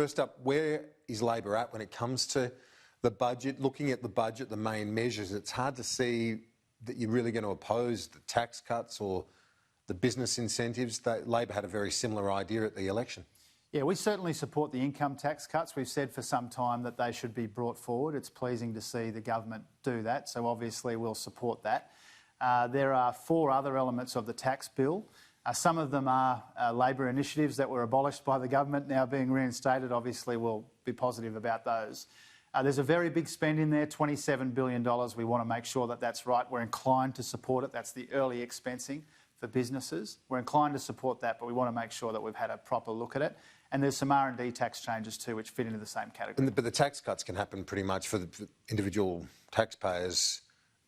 First up, where is Labor at when it comes to the budget? Looking at the budget, the main measures, it's hard to see that you're really going to oppose the tax cuts or the business incentives. Labor had a very similar idea at the election. Yeah, we certainly support the income tax cuts. We've said for some time that they should be brought forward. It's pleasing to see the government do that, so obviously we'll support that. There are 4 other elements of the tax bill. Some of them are Labor initiatives that were abolished by the government now being reinstated. Obviously we'll be positive about those. There's a very big spend in there, $27 billion. We want to make sure that that's right. We're inclined to support it. That's the early expensing for businesses. We're inclined to support that, but we want to make sure that we've had a proper look at it. And there's some R&D tax changes too, which fit into the same category. But the tax cuts can happen pretty much for the individual taxpayers.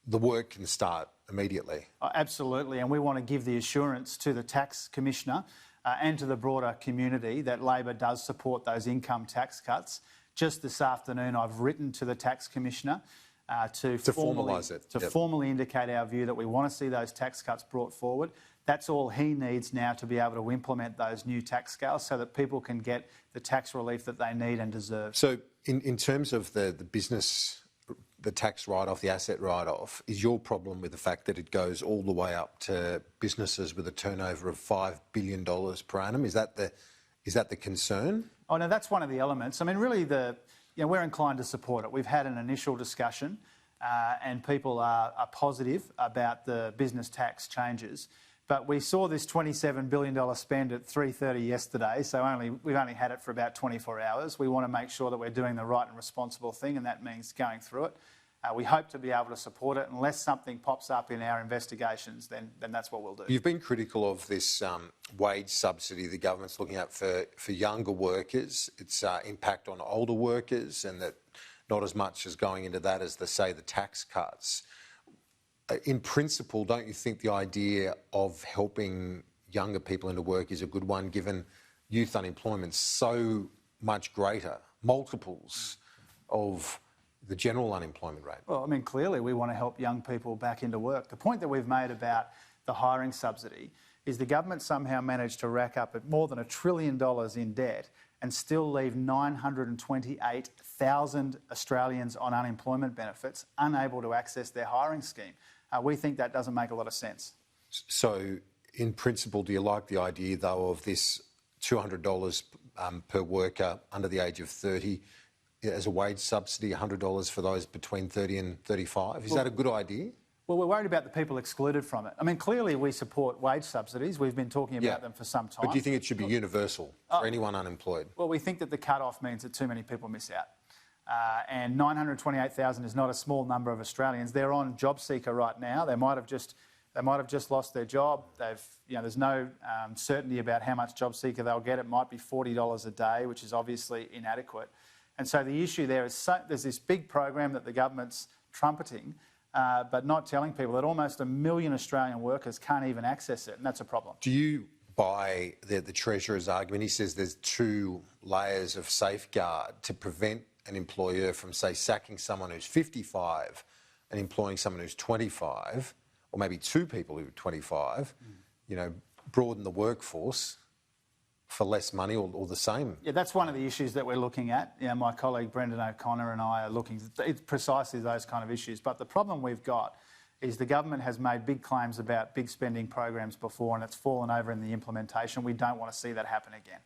The work can start immediately. Oh, absolutely, and we want to give the assurance to the Tax Commissioner and to the broader community that Labor does support those income tax cuts. Just this afternoon, I've written to the Tax Commissioner to formalise it. Formally indicate our view that we want to see those tax cuts brought forward. That's all he needs now to be able to implement those new tax scales so that people can get the tax relief that they need and deserve. So in terms of the business, the tax write-off, the asset write-off, is your problem with the fact that it goes all the way up to businesses with a turnover of $5 billion per annum? Is that the concern? Oh no, that's one of the elements. I mean, really, we're inclined to support it. We've had an initial discussion, and people are positive about the business tax changes. But we saw this $27 billion spend at 3:30 yesterday, so we've only had it for about 24 hours. We want to make sure that we're doing the right and responsible thing, and that means going through it. We hope to be able to support it. Unless something pops up in our investigations, then that's what we'll do. You've been critical of this wage subsidy the government's looking at for younger workers, its impact on older workers, and that not as much is going into that as, the tax cuts. In principle, don't you think the idea of helping younger people into work is a good one, given youth unemployment's so much greater, multiples of the general unemployment rate? Well, I mean, clearly we want to help young people back into work. The point that we've made about the hiring subsidy is the government somehow managed to rack up at more than $1 trillion in debt and still leave 928,000 Australians on unemployment benefits unable to access their hiring scheme. We think that doesn't make a lot of sense. So, in principle, do you like the idea, though, of this $200 per worker under the age of 30 as a wage subsidy, $100 for those between 30 and 35? Is that a good idea? Well, we're worried about the people excluded from it. I mean, clearly we support wage subsidies. We've been talking about them for some time. But do you think it should be universal for anyone unemployed? Well, we think that the cut-off means that too many people miss out. And 928,000 is not a small number of Australians. They're on JobSeeker right now. They might have just lost their job. There's no certainty about how much JobSeeker they'll get. It might be $40 a day, which is obviously inadequate. And so the issue there is there's this big program that the government's trumpeting, but not telling people that almost 1 million Australian workers can't even access it, and that's a problem. Do you buy the Treasurer's argument? He says there's 2 layers of safeguard to prevent an employer from, say, sacking someone who's 55 and employing someone who's 25, or maybe 2 people who are 25, broaden the workforce for less money or the same. Yeah, that's one of the issues that we're looking at. My colleague Brendan O'Connor and I are looking at precisely those kind of issues. But the problem we've got is the government has made big claims about big spending programs before and it's fallen over in the implementation. We don't want to see that happen again.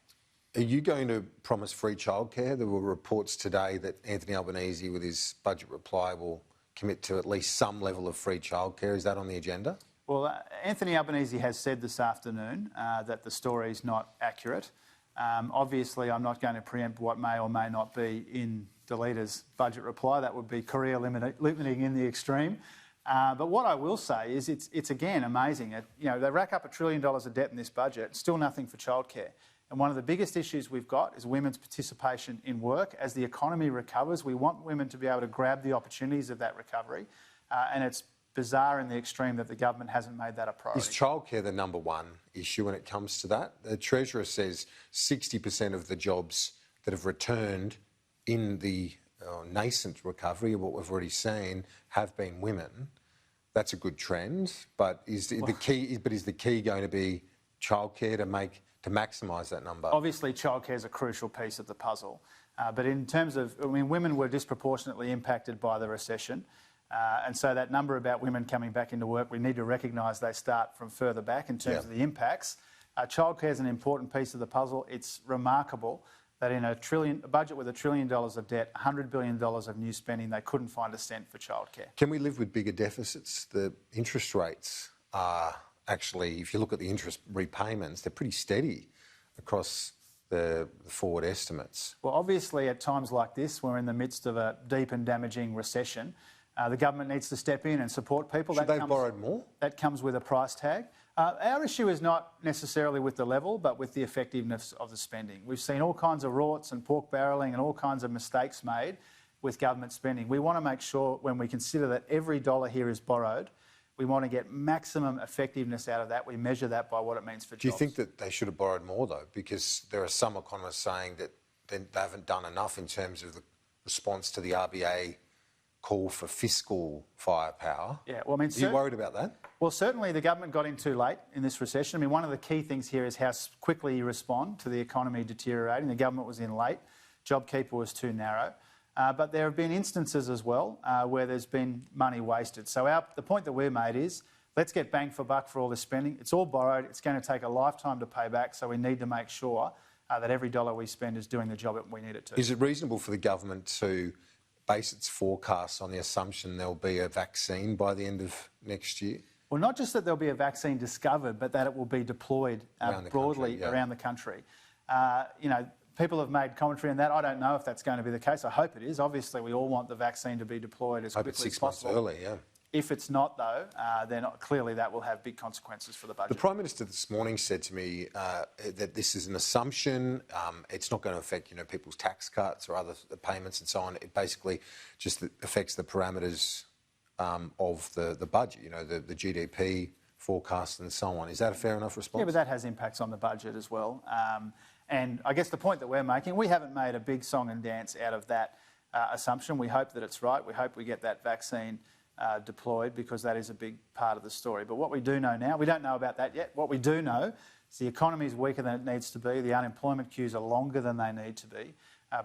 Are you going to promise free childcare? There were reports today that Anthony Albanese, with his budget reply, will commit to at least some level of free childcare. Is that on the agenda? Well, Anthony Albanese has said this afternoon that the story is not accurate. Obviously, I'm not going to preempt what may or may not be in the leader's budget reply. That would be career limiting in the extreme. But what I will say is it's again amazing. They rack up $1 trillion of debt in this budget, still nothing for childcare. And one of the biggest issues we've got is women's participation in work. As the economy recovers, we want women to be able to grab the opportunities of that recovery. And it's bizarre in the extreme that the government hasn't made that a priority. Is childcare the number one issue when it comes to that? The Treasurer says 60% of the jobs that have returned in the nascent recovery, of what we've already seen, have been women. That's a good trend, but is the key going to be childcare to make maximise that number? Obviously, childcare is a crucial piece of the puzzle. But in terms of, women were disproportionately impacted by the recession. And so that number about women coming back into work, we need to recognise they start from further back in terms of the impacts. Childcare is an important piece of the puzzle. It's remarkable that in a budget with $1 trillion of debt, $100 billion of new spending, they couldn't find a cent for childcare. Can we live with bigger deficits? The interest rates are actually, if you look at the interest repayments, they're pretty steady across the forward estimates. Well, obviously, at times like this, we're in the midst of a deep and damaging recession. The government needs to step in and support people. Should they have borrowed more? That comes with a price tag. Our issue is not necessarily with the level, but with the effectiveness of the spending. We've seen all kinds of rorts and pork barrelling and all kinds of mistakes made with government spending. We want to make sure when we consider that every dollar here is borrowed, we want to get maximum effectiveness out of that. We measure that by what it means for jobs. Do you think that they should have borrowed more, though? Because there are some economists saying that they haven't done enough in terms of the response to the RBA call for fiscal firepower. Yeah, well, Are you worried about that? Well, certainly the government got in too late in this recession. One of the key things here is how quickly you respond to the economy deteriorating. The government was in late. JobKeeper was too narrow. But there have been instances as well where there's been money wasted. So the point that we've made is let's get bang for buck for all this spending. It's all borrowed. It's going to take a lifetime to pay back. So we need to make sure that every dollar we spend is doing the job that we need it to. Is it reasonable for the government to base its forecasts on the assumption there'll be a vaccine by the end of next year? Well, not just that there'll be a vaccine discovered, but that it will be deployed broadly around the country. People have made commentary on that. I don't know if that's going to be the case. I hope it is. Obviously, we all want the vaccine to be deployed as quickly as possible. 6 months early, yeah. If it's not, though, then clearly that will have big consequences for the budget. The Prime Minister this morning said to me that this is an assumption. It's not going to affect, people's tax cuts or other payments and so on. It basically just affects the parameters of the budget, the GDP forecast and so on. Is that a fair enough response? Yeah, but that has impacts on the budget as well. And I guess the point that we're making, we haven't made a big song and dance out of that assumption. We hope that it's right. We hope we get that vaccine deployed because that is a big part of the story. But what we do know now, we don't know about that yet. What we do know is the economy is weaker than it needs to be. The unemployment queues are longer than they need to be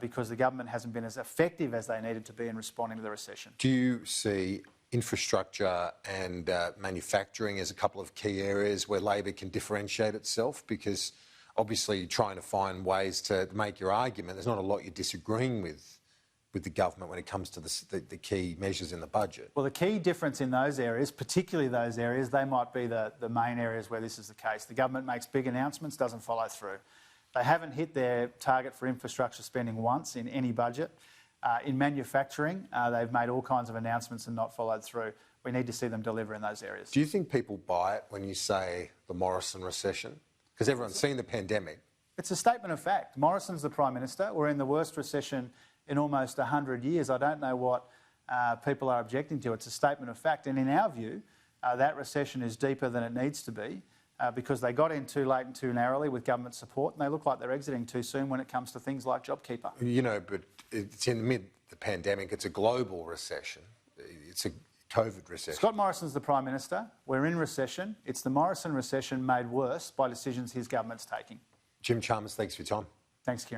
because the government hasn't been as effective as they needed to be in responding to the recession. Do you see infrastructure and manufacturing as a couple of key areas where Labor can differentiate itself? Because obviously trying to find ways to make your argument, there's not a lot you're disagreeing with the government when it comes to the key measures in the budget. Well, the key difference in those areas, particularly those areas, they might be the main areas where this is the case. The government makes big announcements, doesn't follow through. They haven't hit their target for infrastructure spending once in any budget. In manufacturing, they've made all kinds of announcements and not followed through. We need to see them deliver in those areas. Do you think people buy it when you say the Morrison recession? Because everyone's seen the pandemic. It's a statement of fact. Morrison's the Prime Minister. We're in the worst recession in almost 100 years. I don't know what people are objecting to. It's a statement of fact. And in our view, that recession is deeper than it needs to be because they got in too late and too narrowly with government support, and they look like they're exiting too soon when it comes to things like JobKeeper. But it's in the pandemic. It's a global recession. It's a COVID recession. Scott Morrison's the Prime Minister. We're in recession. It's the Morrison recession made worse by decisions his government's taking. Jim Chalmers, thanks for your time. Thanks, Kieran.